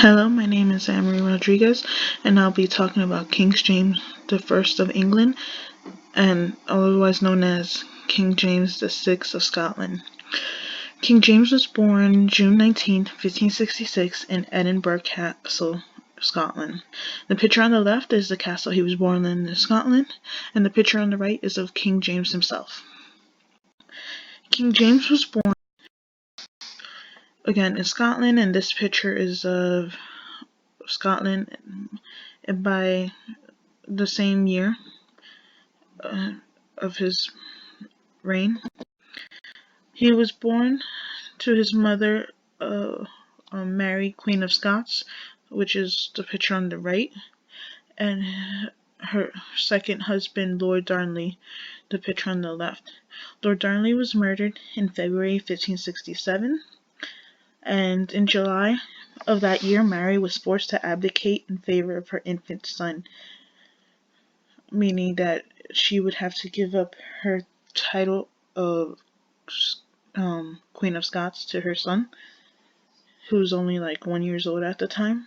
Hello, my name is Amri Rodriguez, and I'll be talking about King James I of England, and otherwise known as King James VI of Scotland. King James was born June 19, 1566, in Edinburgh Castle, Scotland. The picture on the left is the castle he was born in Scotland, and the picture on the right is of King James himself. King James was born again in Scotland, and this picture is of Scotland by the same year of his reign. He was born to his mother, Mary, Queen of Scots, which is the picture on the right, and her second husband, Lord Darnley, the picture on the left. Lord Darnley was murdered in February 1567, and in July of that year, Mary was forced to abdicate in favor of her infant son, meaning that she would have to give up her title of Queen of Scots to her son, who was only like 1 year old at the time.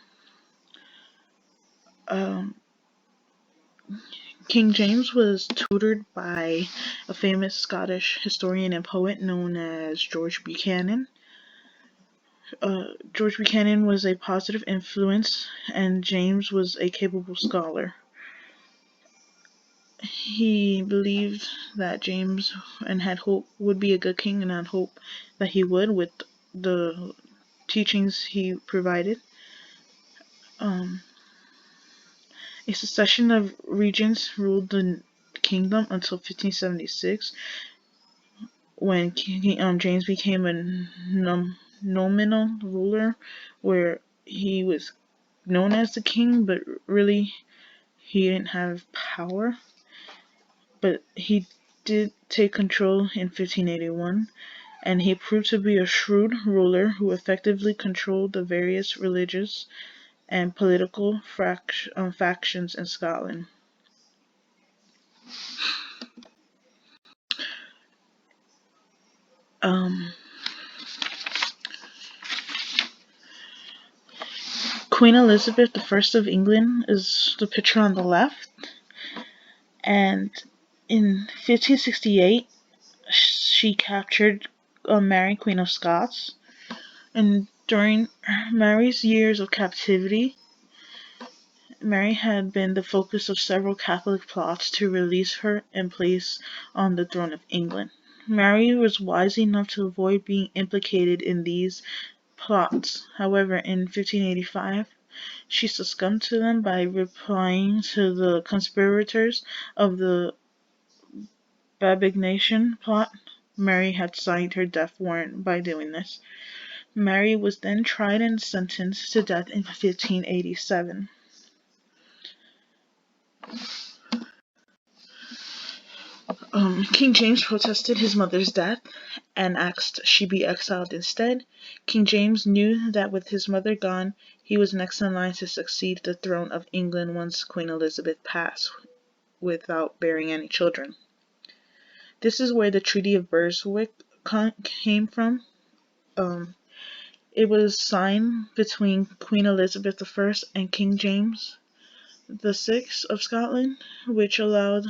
King James was tutored by a famous Scottish historian and poet known as George Buchanan. George Buchanan was a positive influence, and James was a capable scholar. He believed that James and had hope would be a good king, and had hope that he would with the teachings he provided. A succession of regents ruled the kingdom until 1576, when James became a nominal ruler, where he was known as the king, but really he didn't have power. But he did take control in 1581, and he proved to be a shrewd ruler who effectively controlled the various religious and political factions in Scotland. Queen Elizabeth I of England is the picture on the left, and in 1568 she captured Mary, Queen of Scots, and during Mary's years of captivity, Mary had been the focus of several Catholic plots to release her and place on the throne of England. Mary was wise enough to avoid being implicated in these plots. However, in 1585, she succumbed to them by replying to the conspirators of the Babignation plot. Mary had signed her death warrant by doing this. Mary was then tried and sentenced to death in 1587. King James protested his mother's death and asked she be exiled instead. King James knew that with his mother gone, he was next in line to succeed the throne of England once Queen Elizabeth passed, without bearing any children. This is where the Treaty of Burswick came from. It was signed between Queen Elizabeth I and King James VI of Scotland, which allowed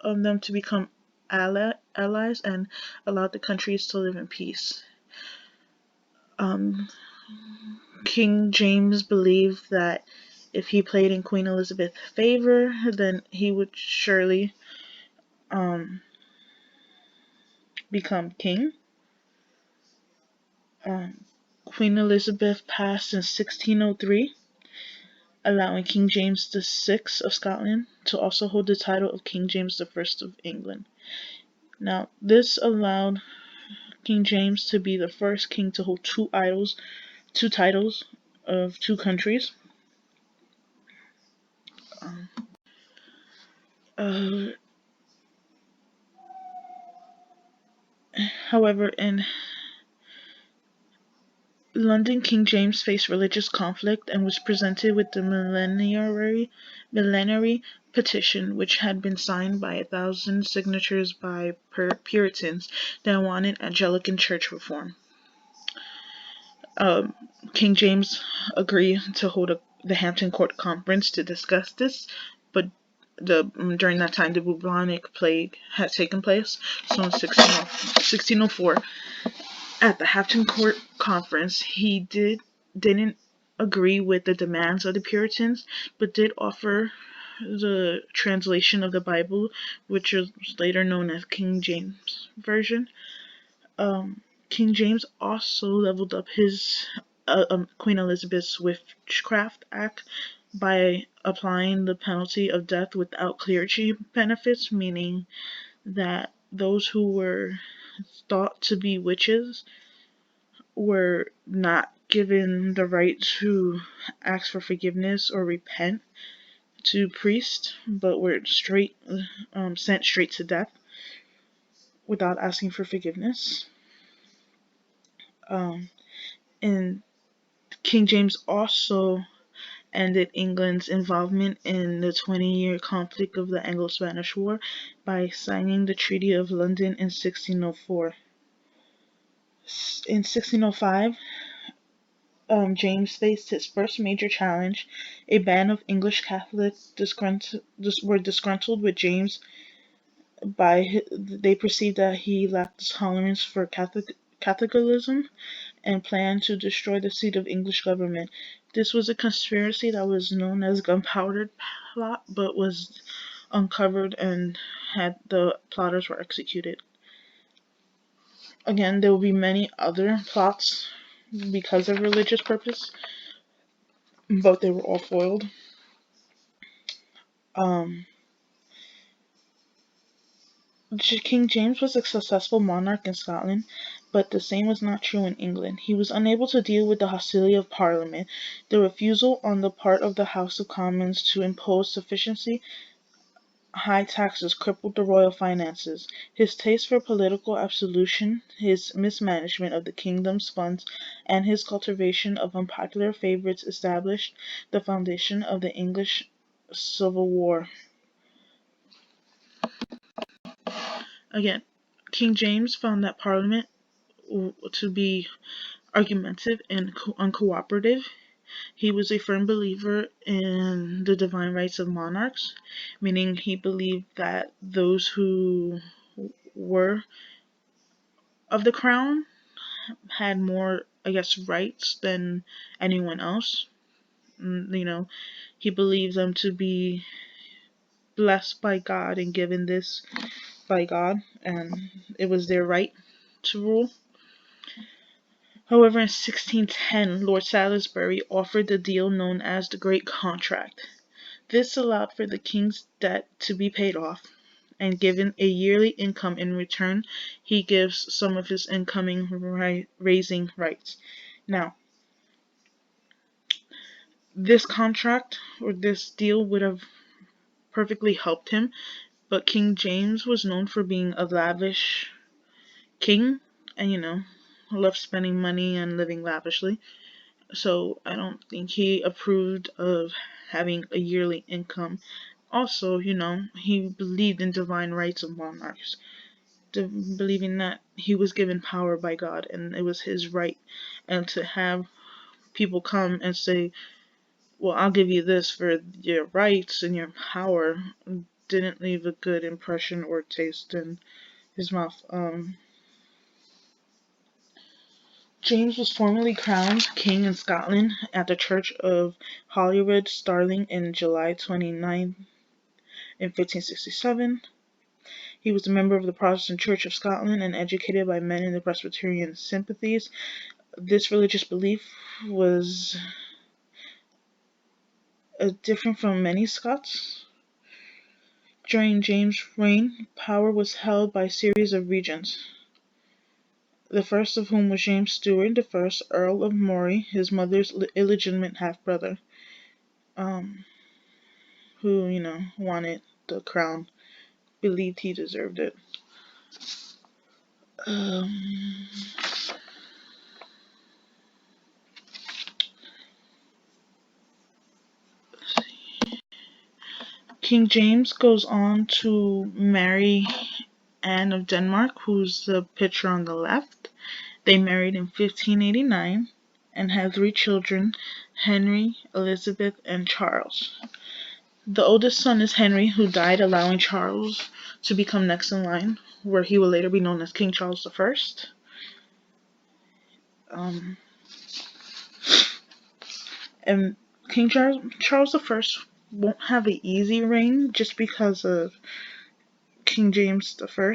them to become allies and allowed the countries to live in peace. King James believed that if he played in Queen Elizabeth's favor, then he would surely become king. Queen Elizabeth passed in 1603, allowing King James VI of Scotland to also hold the title of King James I of England. Now, this allowed King James to be the first king to hold two titles of two countries. However, in London, King James faced religious conflict and was presented with the millenary petition, which had been signed by 1,000 signatures by Puritans that wanted Anglican church reform. Um, King James agreed to hold the Hampton Court Conference to discuss this, but during that time the bubonic plague had taken place. So in 1604, at the Hampton Court Conference, he didn't agree with the demands of the Puritans, but did offer the translation of the Bible, which was later known as King James Version. King James also leveled up his Queen Elizabeth's Witchcraft Act by applying the penalty of death without clergy benefits, meaning that those who were thought to be witches were not given the right to ask for forgiveness or repent to priests, but were sent straight to death without asking for forgiveness. And King James also ended England's involvement in the 20-year conflict of the Anglo-Spanish War by signing the Treaty of London in 1604. In 1605, James faced his first major challenge. A band of English Catholics were disgruntled with James they perceived that he lacked tolerance for Catholicism and planned to destroy the seat of English government. This was a conspiracy that was known as Gunpowder Plot, but was uncovered and the plotters were executed. Again, there will be many other plots because of religious purpose, but they were all foiled. King James was a successful monarch in Scotland, but the same was not true in England. He was unable to deal with the hostility of Parliament. The refusal on the part of the House of Commons to impose sufficiently high taxes crippled the royal finances. His taste for political absolution, his mismanagement of the kingdom's funds, and his cultivation of unpopular favorites established the foundation of the English Civil War. Again, King James found that Parliament to be argumentative and uncooperative. He was a firm believer in the divine rights of monarchs, meaning he believed that those who were of the crown had more, rights than anyone else. He believed them to be blessed by God and given this by God, and it was their right to rule. However, in 1610, Lord Salisbury offered the deal known as the Great Contract. This allowed for the king's debt to be paid off, and given a yearly income in return, he gives some of his incoming raising rights. Now, this contract or this deal would have perfectly helped him, but King James was known for being a lavish king and, loved spending money and living lavishly. So I don't think he approved of having a yearly income. Also, he believed in divine rights of monarchs, believing that he was given power by God and it was his right. And to have people come and say, well, I'll give you this for your rights and your power, didn't leave a good impression or taste in his mouth. James was formally crowned king in Scotland at the Church of Holyrood, Stirling, in July 29 in 1567. He was a member of the Protestant Church of Scotland and educated by men in the Presbyterian sympathies. This religious belief was different from many Scots. During James' reign, power was held by a series of regents, the first of whom was James Stewart I, Earl of Moray, his mother's illegitimate half-brother, who, wanted the crown, believed he deserved it. King James goes on to marry Anne of Denmark, who's the picture on the left. They married in 1589, and had 3 children: Henry, Elizabeth, and Charles. The oldest son is Henry, who died, allowing Charles to become next in line, where he will later be known as King Charles I. Um, and King Charles I won't have an easy reign just because of King James I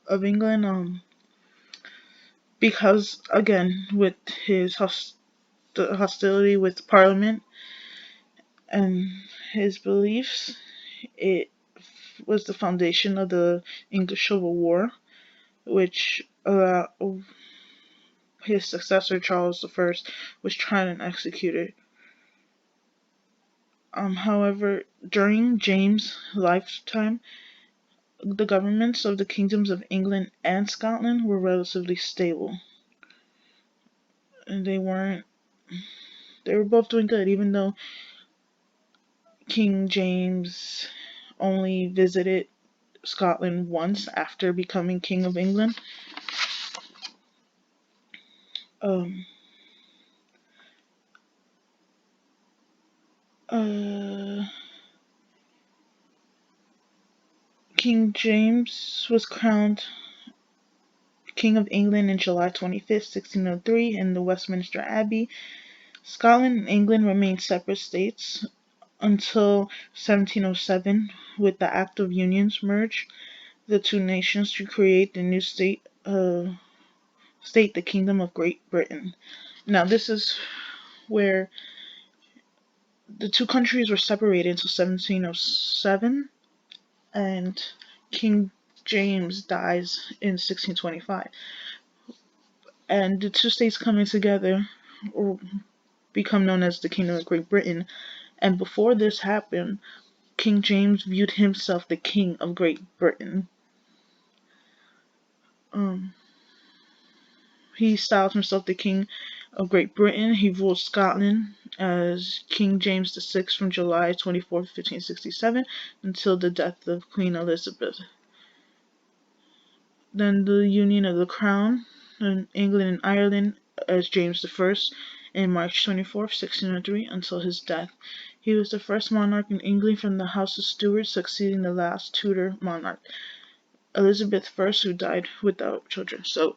of England. Because again, with his hostility with Parliament and his beliefs, it was the foundation of the English Civil War, which his successor Charles I was tried and executed. However, during James' lifetime, the governments of the kingdoms of England and Scotland were relatively stable, and they were both doing good, even though King James only visited Scotland once after becoming King of England. Um, King James was crowned King of England on July 25th, 1603, in the Westminster Abbey. Scotland and England remained separate states until 1707, with the Act of Unions merged the two nations to create the new state, the Kingdom of Great Britain. Now, this is where the two countries were separated until 1707, and King James dies in 1625. And the two states coming together become known as the Kingdom of Great Britain. And before this happened, King James viewed himself the King of Great Britain. He styled himself the King of Great Britain. He ruled Scotland as King James VI from July 24th, 1567 until the death of Queen Elizabeth. Then the union of the Crown in England and Ireland as James I in March 24th, 1603 until his death. He was the first monarch in England from the House of Stuart, succeeding the last Tudor monarch, Elizabeth I, who died without children. So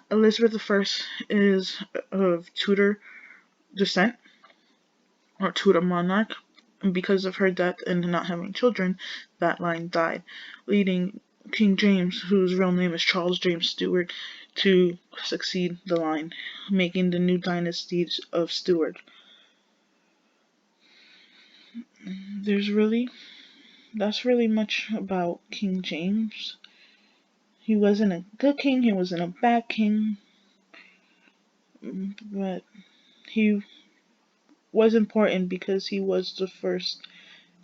Elizabeth I is of Tudor descent, or Tudor monarch, and because of her death and not having children, that line died, leading King James, whose real name is Charles James Stuart, to succeed the line, making the new dynasty of Stuart. That's really much about King James. He wasn't a good king, he wasn't a bad king, but he was important because he was the first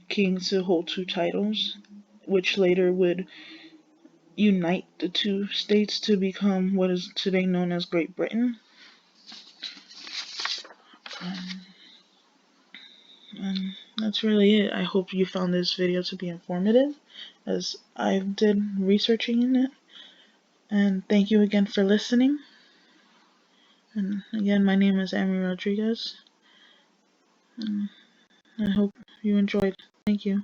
king to hold 2 titles, which later would unite the 2 states to become what is today known as Great Britain. And that's really it. I hope you found this video to be informative, as I did researching in it. And thank you again for listening. And again, my name is Amri Rodriguez. And I hope you enjoyed. Thank you.